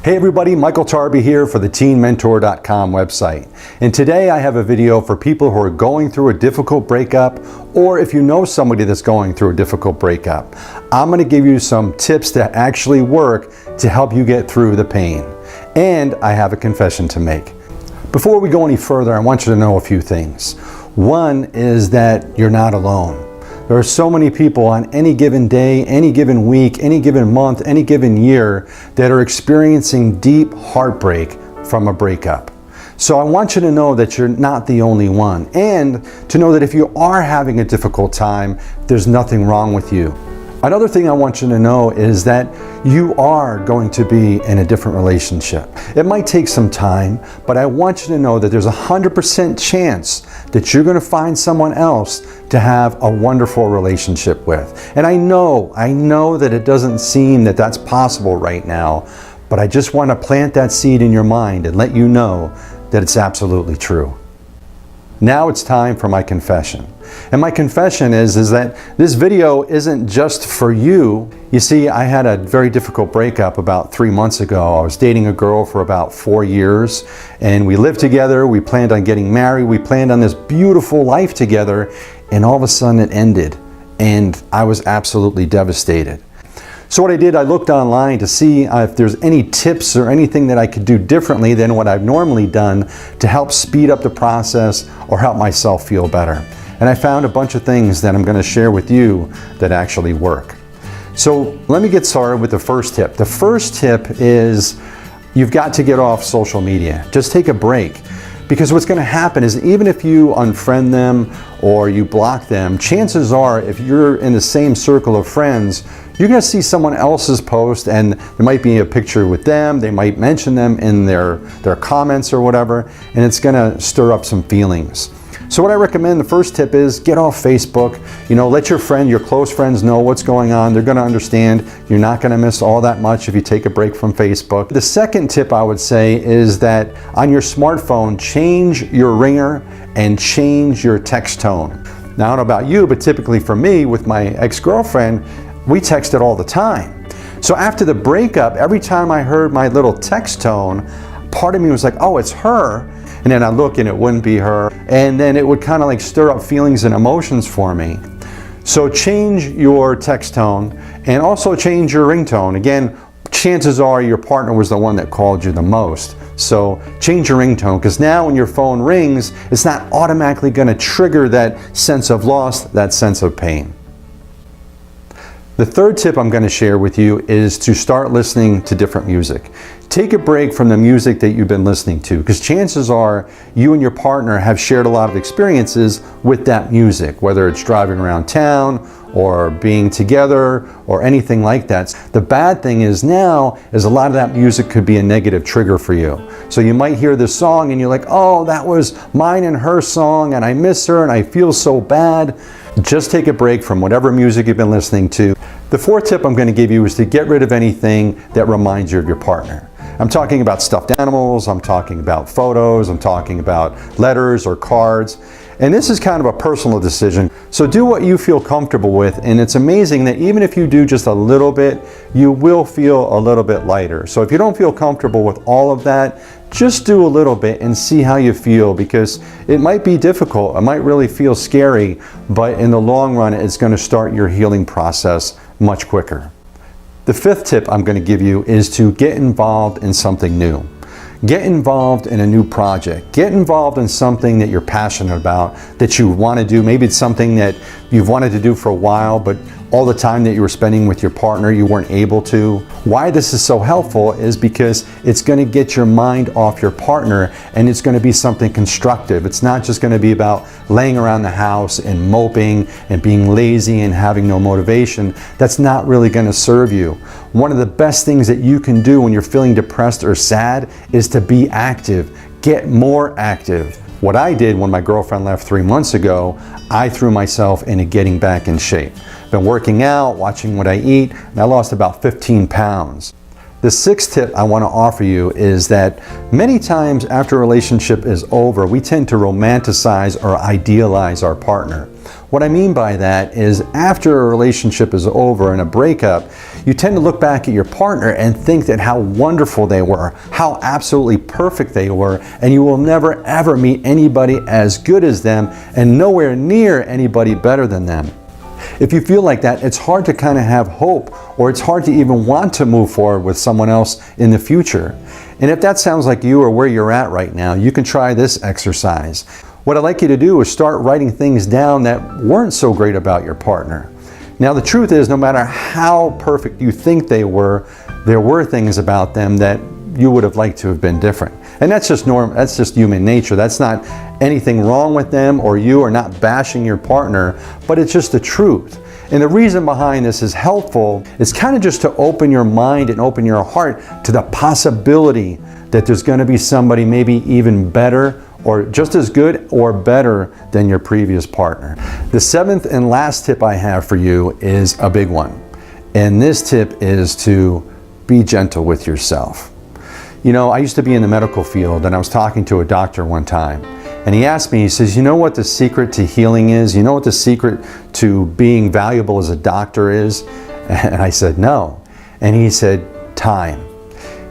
Hey everybody, Michael Tarby here for the TeenMentor.com website. And today I have a video for people who are going through a difficult breakup, or if you know somebody that's going through a difficult breakup. I'm going to give you some tips that actually work to help you get through the pain. And I have a confession to make. Before we go any further, I want you to know a few things. One is that you're not alone. There are so many people on any given day, any given week, any given month, any given year that are experiencing deep heartbreak from a breakup. So I want you to know that you're not the only one, and to know that if you are having a difficult time, there's nothing wrong with you. Another thing I want you to know is that you are going to be in a different relationship. It might take some time, but I want you to know that there's a 100% chance that you're going to find someone else to have a wonderful relationship with. And I know that it doesn't seem that that's possible right now, but I just want to plant that seed in your mind and let you know that it's absolutely true. Now it's time for my confession. And my confession is that this video isn't just for you. You see, I had a very difficult breakup about 3 months ago. I was dating a girl for about 4 years, and we lived together. We planned on getting married. We planned on this beautiful life together, and all of a sudden it ended, and I was absolutely devastated. So what I did, I looked online to see if there's any tips or anything that I could do differently than what I've normally done to help speed up the process or help myself feel better. And I found a bunch of things that I'm going to share with you that actually work. So let me get started with the first tip. The first tip is you've got to get off social media. Just take a break. Because what's going to happen is even if you unfriend them or you block them, chances are if you're in the same circle of friends, you're going to see someone else's post and there might be a picture with them, they might mention them in their comments or whatever, and it's going to stir up some feelings. So what I recommend, the first tip is get off Facebook. Let your close friends know what's going on. They're going to understand. You're not going to miss all that much if you take a break from Facebook. The second tip I would say is that on your smartphone, change your ringer and change your text tone. Now, I don't know about you, but typically for me, with my ex-girlfriend, we texted all the time. So after the breakup, every time I heard my little text tone, part of me was like, oh, it's her. And then I look and it wouldn't be her. And then it would kind of like stir up feelings and emotions for me. So change your text tone and also change your ringtone. Again, chances are your partner was the one that called you the most. So change your ringtone, because now when your phone rings, it's not automatically going to trigger that sense of loss, that sense of pain. The third tip I'm going to share with you is to start listening to different music. Take a break from the music that you've been listening to, because chances are you and your partner have shared a lot of experiences with that music, whether it's driving around town or being together or anything like that. The bad thing is now is a lot of that music could be a negative trigger for you. So you might hear this song and you're like, oh, that was mine and her song and I miss her and I feel so bad. Just take a break from whatever music you've been listening to. The fourth tip I'm going to give you is to get rid of anything that reminds you of your partner. I'm talking about stuffed animals, I'm talking about photos, I'm talking about letters or cards. And this is kind of a personal decision. So do what you feel comfortable with. And it's amazing that even if you do just a little bit, you will feel a little bit lighter. So if you don't feel comfortable with all of that, just do a little bit and see how you feel, because it might be difficult. It might really feel scary, but in the long run, it's going to start your healing process much quicker. The fifth tip I'm going to give you is to get involved in something new. Get involved in a new project. Get involved in something that you're passionate about, that you want to do. Maybe it's something that you've wanted to do for a while, but all the time that you were spending with your partner, you weren't able to. Why this is so helpful is because it's going to get your mind off your partner, and it's going to be something constructive. It's not just going to be about laying around the house and moping and being lazy and having no motivation. That's not really going to serve you. One of the best things that you can do when you're feeling depressed or sad is to be active. Get more active. What I did when my girlfriend left 3 months ago, I threw myself into getting back in shape. Been working out, watching what I eat, and I lost about 15 pounds. The sixth tip I want to offer you is that many times after a relationship is over, we tend to romanticize or idealize our partner. What I mean by that is after a relationship is over and a breakup, You tend to look back at your partner and think that how wonderful they were, how absolutely perfect they were, and you will never ever meet anybody as good as them and nowhere near anybody better than them. If you feel like that, it's hard to kind of have hope, or it's hard to even want to move forward with someone else in the future. And if that sounds like you or where you're at right now, you can try this exercise. What I'd like you to do is start writing things down that weren't so great about your partner. Now, the truth is, no matter how perfect you think they were, there were things about them that you would have liked to have been different. And that's just that's just human nature. That's not anything wrong with them or you, or not bashing your partner, but it's just the truth. And the reason behind this is helpful. It's kind of just to open your mind and open your heart to the possibility that there's going to be somebody maybe even better, or just as good or better than your previous partner. The seventh and last tip I have for you is a big one. And this tip is to be gentle with yourself. You know, I used to be in the medical field, and I was talking to a doctor one time, and he asked me, he says, you know what the secret to healing is? You know what the secret to being valuable as a doctor is? And I said, no. And he said, time.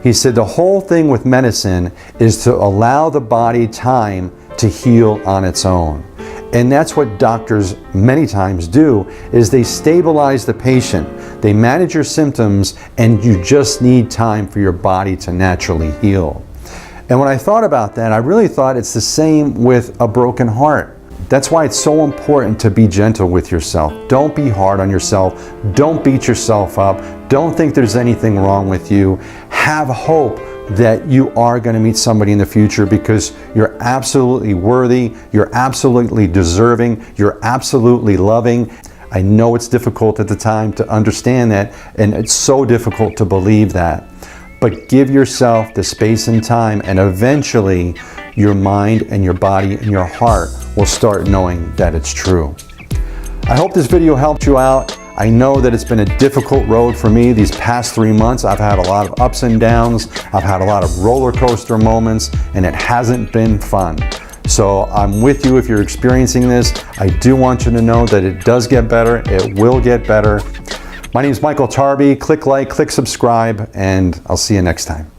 He said the whole thing with medicine is to allow the body time to heal on its own. And that's what doctors many times do, is they stabilize the patient. They manage your symptoms, and you just need time for your body to naturally heal. And when I thought about that, I really thought it's the same with a broken heart. That's why it's so important to be gentle with yourself. Don't be hard on yourself. Don't beat yourself up. Don't think there's anything wrong with you. Have hope that you are going to meet somebody in the future, because you're absolutely worthy, you're absolutely deserving, you're absolutely loving. I know it's difficult at the time to understand that, and it's so difficult to believe that. But give yourself the space and time, and eventually your mind and your body and your heart will start knowing that it's true. I hope this video helped you out. I know that it's been a difficult road for me these past 3 months. I've had a lot of ups and downs. I've had a lot of roller coaster moments, and it hasn't been fun. So I'm with you if you're experiencing this. I do want you to know that it does get better. It will get better. My name is Michael Tarby. Click like, click subscribe, and I'll see you next time.